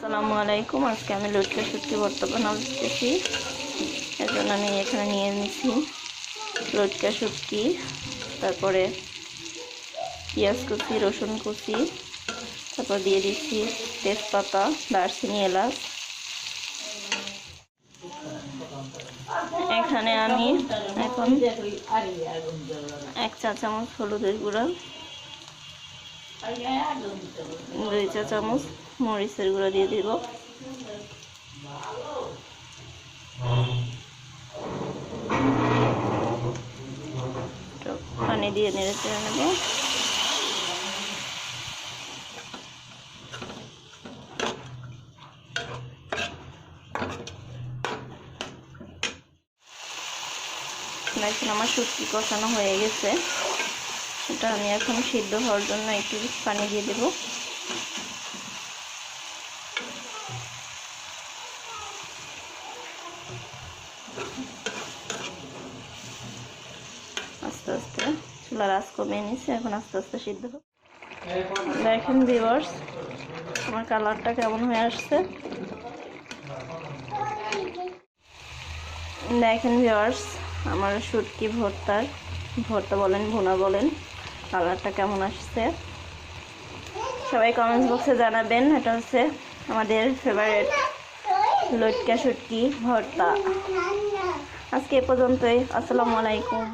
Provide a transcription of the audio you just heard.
আসসালামু আলাইকুম। আজকে আমি লটকা শুটকি ভর্তা বানাতেছি। এর জন্য আমি এখানে নিয়ে নিচ্ছি লটকা শুটকি, তারপরে পেঁয়াজ কুচি, রসুন কুচি, তারপর দিয়ে দিচ্ছি তেজপাতা, দারচিনি, এলাচ। এখানে আমি এখন 1 চা চামচ হলুদের গুঁড়া, 2 চা চামচ মরিচের গুঁড়া দিয়ে দিব। পানি দিয়ে নেড়ে চেড়ে নেব। দেখুন আমার শুটকি কষানো হয়ে গেছে। সেটা আমি এখন সিদ্ধ হওয়ার জন্য একটু পানি দিয়ে দেব। আস্তে আস্তে চুলার আঁচ কমিয়ে নিচ্ছে, এখন আস্তে আস্তে সিদ্ধ হবে। দেখেন ভিউয়ার্স, আমার কালারটা কেমন হয়ে আসছে। দেখেন ভিউয়ার্স, আমার শুটকি ভর্তা বলেন, ভুনা বলেন, কালারটা কেমন আসছে। সবাই কমেন্টস বক্সে জানাবেন। এটা হচ্ছে আমাদের ফেভারিট লটকা শুটকি ভর্তা। আজকে এ পর্যন্তই। আসসালামু আলাইকুম।